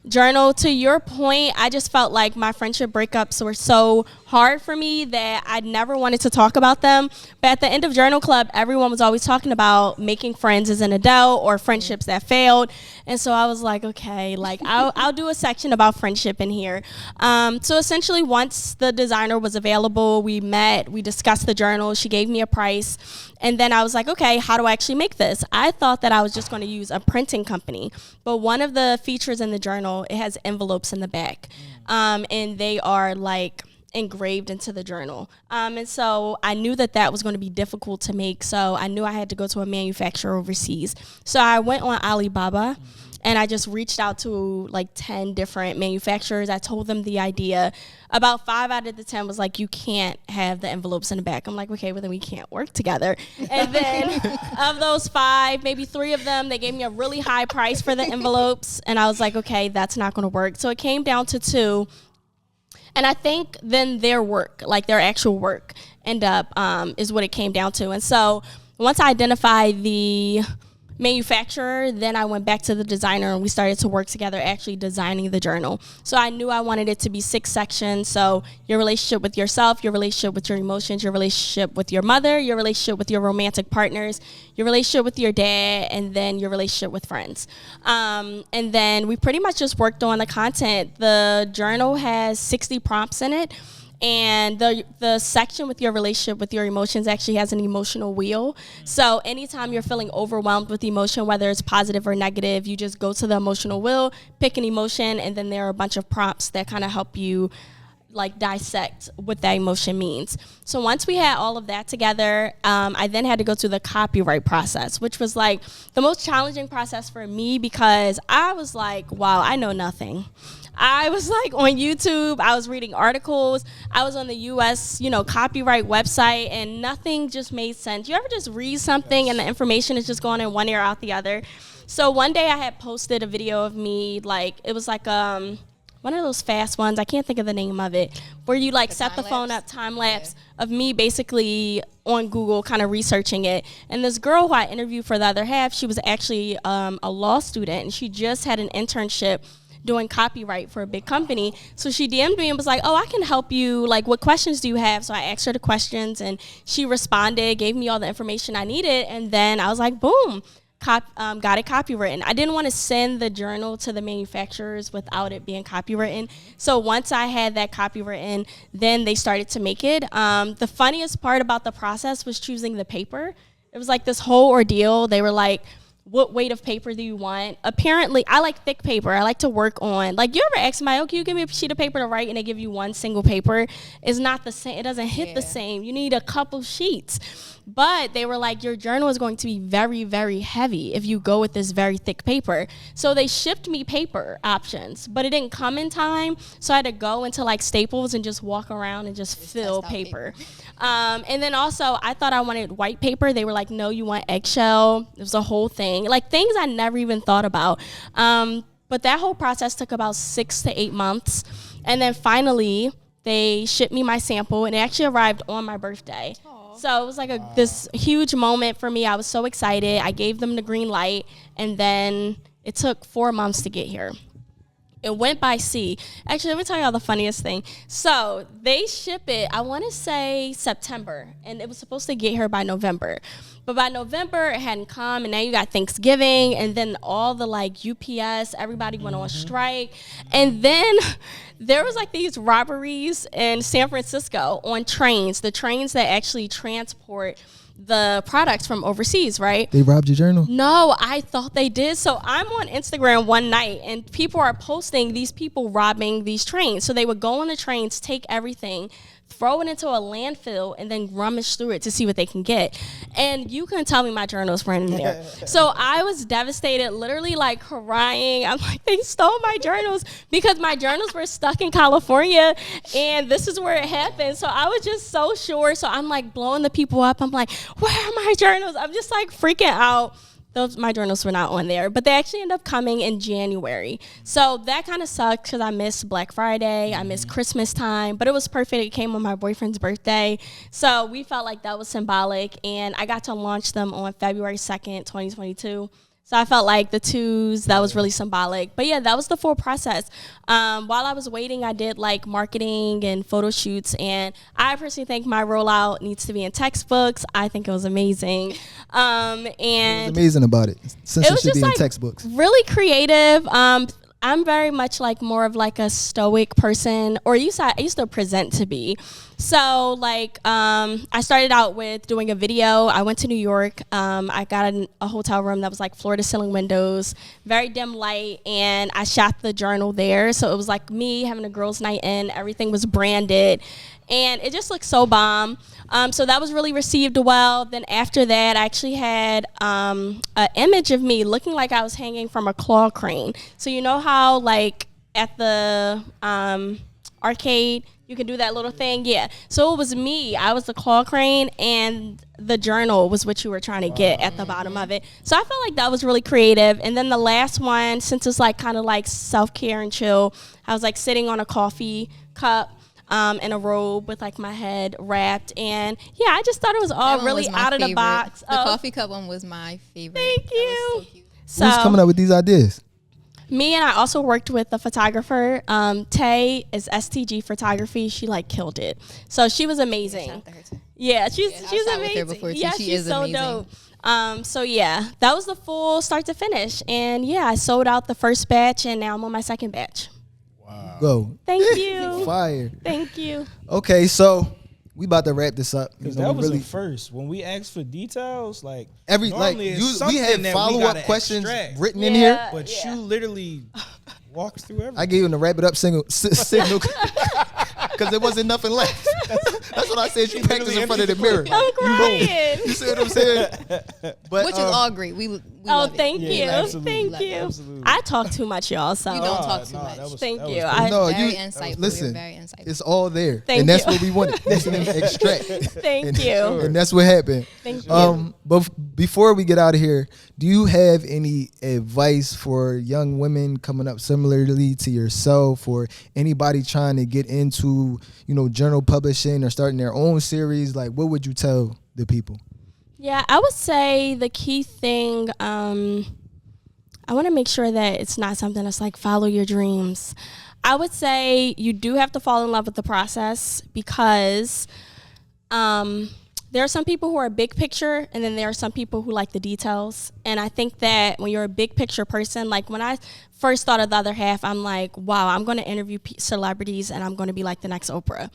journal. To your point, I just felt like my friendship breakups were so hard for me that I never wanted to talk about them. But at the end of Journal Club, everyone was always talking about making friends as an adult or friendships that failed. And so I was like, okay, like I'll do a section about friendship in here. So essentially, once the designer was available, we met, we discussed the journal, she gave me a price. And then I was like, okay, how do I actually make this? I thought that I was just going to use a printing company. But one of the features in the journal, it has envelopes in the back. And they are like engraved into the journal. And so I knew that was going to be difficult to make. So I knew I had to go to a manufacturer overseas. So I went on Alibaba. And I just reached out to like 10 different manufacturers. I told them the idea. About 5 out of the 10 was like, you can't have the envelopes in the back. I'm like, okay, well then we can't work together. And then of those 5, maybe 3 of them, they gave me a really high price for the envelopes. And I was like, okay, that's not going to work. So it came down to 2. And I think then their work, like their actual work, end up is what it came down to. And so once I identified the manufacturer, then I went back to the designer and we started to work together actually designing the journal. So I knew I wanted it to be 6 sections. So your relationship with yourself, your relationship with your emotions, your relationship with your mother, your relationship with your romantic partners, your relationship with your dad, and then your relationship with friends. And then we pretty much just worked on the content. The journal has 60 prompts in it. And the section with your relationship with your emotions actually has an emotional wheel. So anytime you're feeling overwhelmed with emotion, whether it's positive or negative, you just go to the emotional wheel, pick an emotion, and then there are a bunch of prompts that kind of help you like dissect what that emotion means. So once we had all of that together, I then had to go through the copyright process, which was like the most challenging process for me because I was like, wow, I know nothing. I was like on YouTube, I was reading articles, I was on the US, copyright website, and nothing just made sense. You ever just read something and the information is just going in one ear out the other? So one day I had posted a video of me, like, it was like one of those fast ones, I can't think of the name of it, where you like set the phone up, time lapse of me basically on Google kind of researching it. And this girl who I interviewed for the other half, she was actually a law student, and she just had an internship doing copyright for a big company. So she DM'd me and was like, oh, I can help you. Like, what questions do you have? So I asked her the questions, and she responded, gave me all the information I needed. And then I was like, boom, got it copywritten. I didn't want to send the journal to the manufacturers without it being copywritten. So once I had that copywritten, then they started to make it. The funniest part about the process was choosing the paper. It was like this whole ordeal. They were like, what weight of paper do you want? Apparently, I like thick paper. I like to work on, like, you ever ask somebody, oh, can you give me a sheet of paper to write, and they give you one single paper? It's not the same. It doesn't hit the same. You need a couple sheets. But they were like, your journal is going to be very, very heavy if you go with this very thick paper. So they shipped me paper options, but it didn't come in time. So I had to go into like Staples and just walk around and just fill paper. And then also I thought I wanted white paper. They were like, no, you want eggshell. It was a whole thing. Like things I never even thought about. But that whole process took about 6 to 8 months. And then finally they shipped me my sample, and it actually arrived on my birthday. So it was like this huge moment for me. I was so excited. I gave them the green light, and then it took 4 months to get here. It went by sea. Actually, let me tell y'all the funniest thing. So they ship it, I want to say September, and it was supposed to get here by November. But by November, it hadn't come, and now you got Thanksgiving, and then all the like UPS, everybody went on strike. And then there was like these robberies in San Francisco on trains, the trains that actually transport the products from overseas, right? They robbed your journal? No, I thought they did. So I'm on Instagram one night, and people are posting these people robbing these trains. So they would go on the trains, take everything, throw it into a landfill, and then rummage through it to see what they can get. And you couldn't tell me my journals were in there. So I was devastated, literally like crying. I'm like, they stole my journals, because my journals were stuck in California, and this is where it happened. So I was just so sure. So I'm like blowing the people up. I'm like, where are my journals? I'm just like freaking out. My journals were not on there, but they actually ended up coming in January. So that kind of sucked because I missed Black Friday, I missed Christmas time, but it was perfect. It came on my boyfriend's birthday. So we felt like that was symbolic, and I got to launch them on February 2nd, 2022. So I felt like the twos, that was really symbolic. But yeah, that was the full process. While I was waiting, I did like marketing and photo shoots. And I personally think my rollout needs to be in textbooks. I think it was amazing. And what was amazing about it? Since it should be in textbooks. Really creative. I'm very much like more of like a stoic person, or I used to present to be. So like I started out with doing a video. I went to New York. I got a hotel room that was like floor to ceiling windows, very dim light, and I shot the journal there. So it was like me having a girls' night in. Everything was branded, and it just looked so bomb. So that was really received well. Then after that, I actually had an image of me looking like I was hanging from a claw crane. So you know how like at the arcade, you can do that little thing? Yeah. So it was me. I was the claw crane, and the journal was what you were trying to get at the bottom of it. So I felt like that was really creative. And then the last one, since it's like kind of like self-care and chill, I was like sitting on a coffee cup in a robe with like my head wrapped, and yeah, I just thought it was all really out of the box. The coffee cup one was my favorite. Thank you. So who's coming up with these ideas? Me, and I also worked with a photographer. Tay is STG Photography. She like killed it. So she was amazing. Yeah, she's amazing. Yeah, she's so amazing. Dope. So yeah, that was the full start to finish, and yeah, I sold out the first batch, and now I'm on my second batch. Wow. Go. Thank you. Fire. Thank you. Okay, so we about to wrap this up. Because that was the first. When we asked for details, like normally it's we had that follow up gotta questions extract. written in here. But you literally walked through everything. I gave him the wrap it up signal because there wasn't nothing left. That's what I said. You practice in front of the mirror. I'm crying. You see what I'm saying? But, Which is all great. We Oh, love thank it. you. absolutely. Thank you. Absolutely. I talk too much, y'all. So You don't talk too much. thank you. Very insightful. Listen, You're very insightful. it's all there, Thank and that's you. what we wanted. Listen and extract. Thank you. And that's what happened. Thank you. But before we get out of here, do you have any advice for young women coming up similarly to yourself, or anybody trying to get into, journal publishing or starting their own series? Like, what would you tell the people? Yeah, I would say the key thing, I want to make sure that it's not something that's like follow your dreams. I would say you do have to fall in love with the process because there are some people who are big picture, and then there are some people who like the details. And I think that when you're a big picture person, like when I first thought of The Other Half, I'm like, wow, I'm going to interview celebrities and I'm going to be like the next Oprah.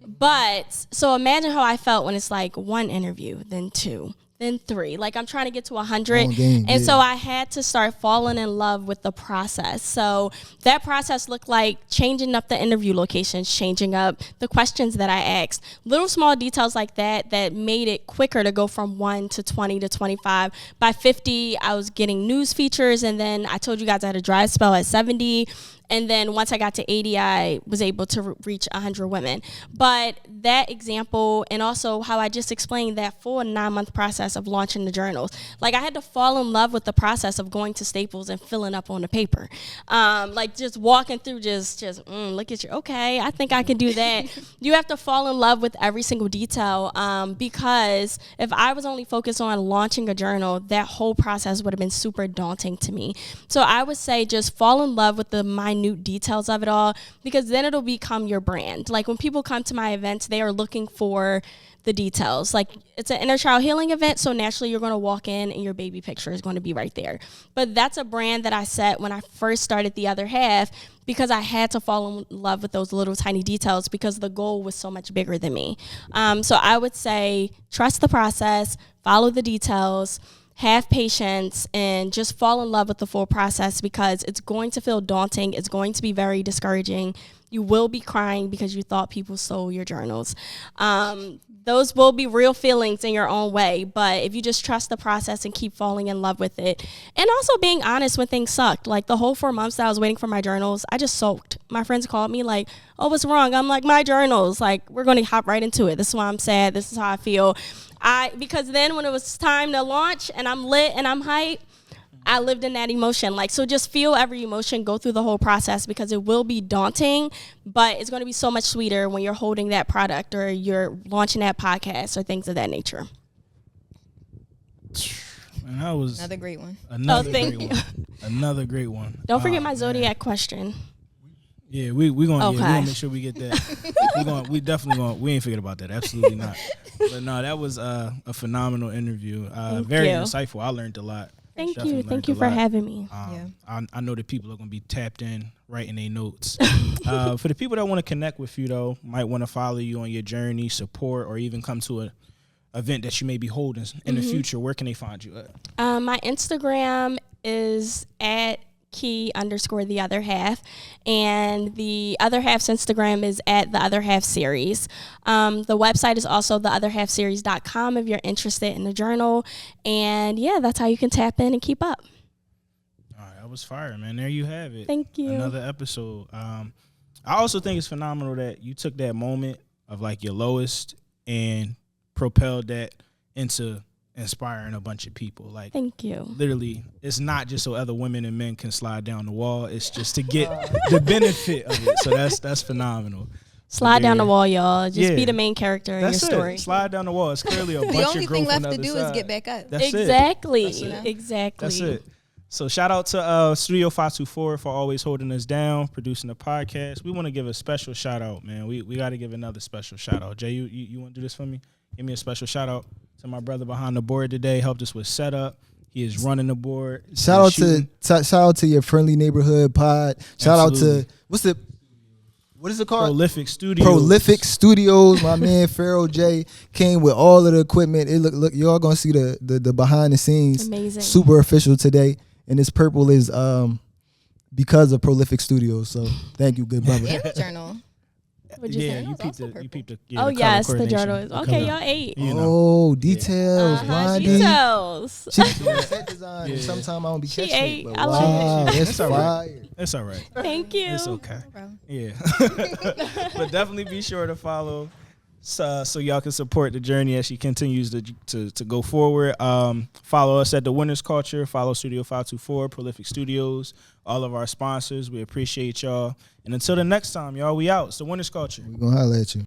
But so imagine how I felt when it's like one interview, then two, then three. Like I'm trying to get to 100. So I had to start falling in love with the process. So that process looked like changing up the interview locations, changing up the questions that I asked. Little small details like that made it quicker to go from 1 to 20 to 25. By 50, I was getting news features. And then I told you guys I had a dry spell at 70. And then once I got to 80, I was able to reach 100 women. But that example, and also how I just explained that full 9-month process of launching the journals, like I had to fall in love with the process of going to Staples and filling up on the paper. Like just walking through, look at you. Okay, I think I can do that. You have to fall in love with every single detail because if I was only focused on launching a journal, that whole process would have been super daunting to me. So I would say just fall in love with the minute details of it all, because then it'll become your brand. Like when people come to my events, they are looking for the details. Like it's an inner child healing event, so naturally you're going to walk in and your baby picture is going to be right there. But that's a brand that I set when I first started The Other Half, because I had to fall in love with those little tiny details because the goal was so much bigger than me. So I would say trust the process, follow the details, have patience, and just fall in love with the full process, because it's going to feel daunting. It's going to be very discouraging. You will be crying because you thought people stole your journals. Those will be real feelings in your own way, but if you just trust the process and keep falling in love with it, and also being honest when things sucked. Like the whole 4 months that I was waiting for my journals, I just sulked. My friends called me like, oh, what's wrong? I'm like, my journals. Like, we're going to hop right into it. This is why I'm sad. This is how I feel. Because then when it was time to launch and I'm lit and I'm hyped, I lived in that emotion. Like, so just feel every emotion, go through the whole process, because it will be daunting, but it's going to be so much sweeter when you're holding that product or you're launching that podcast or things of that nature. And that was Another great one. Thank you. Another great one. Don't forget my Zodiac question. Yeah, we gonna Okay. we gonna make sure we get that. we definitely gonna, we ain't forget about that. Absolutely not. But no, that was a phenomenal interview. Very you. insightful. I learned a lot. Thank Definitely you. Thank learned you a for lot. having me. I know that people are gonna be tapped in, writing their notes. For the people that want to connect with you though, might want to follow you on your journey, support, or even come to a event that you may be holding in the future. Where can they find you at? My Instagram is at @key_the other half, and the other half's Instagram is at the other half series. The website is also theotherhalfseries.com if you're interested in the journal, and yeah, that's how you can tap in and keep up. All right, that was fire, man. There you have it. Thank you. Another episode. I also think it's phenomenal that you took that moment of like your lowest and propelled that into inspiring a bunch of people. Like, Thank you. literally, it's not just so other women and men can slide down the wall. It's just to get the benefit of it. So that's phenomenal. Slide down the wall, y'all. Just Yeah. be the main character in your That's story. it. Slide down the wall. It's clearly a bunch The of only growth thing left on the to other do is side. get back up. That's it. Exactly. That's it. Exactly. That's it. So shout out to Studio 524 for always holding us down, producing the podcast. We want to give a special shout out, man. We got to give another special shout out. Jay, you want to do this for me? Give me a special shout out to my brother behind the board today. Helped us with setup. He is running the board. Shout out to your friendly neighborhood pod. Shout out Absolutely. to what's the What is it called? Prolific Studios. Prolific Studios. My man Pharaoh J came with all of the equipment. It look, y'all gonna see the behind the scenes. Amazing. Super official today. And this purple is because of Prolific Studios. So thank you, good brother. And the journal. What'd you say? You peeped also the. purple. You peeped the. Oh, the color yes, the coordination. journal is. The Okay, color. y'all ate. You know. Oh, details. Blondie. Details. She be doing set design. And sometimes I don't be She catching ate. it. But I love wow, it. that's It's all right. fire. It's all right. Thank you. It's okay. Bro. Yeah. But definitely be sure to follow so y'all can support the journey as she continues to go forward. Follow us at The Winners Culture. Follow Studio 524, Prolific Studios, all of our sponsors. We appreciate y'all. And until the next time, y'all, we out. It's The Winners Culture. We gonna holler at you.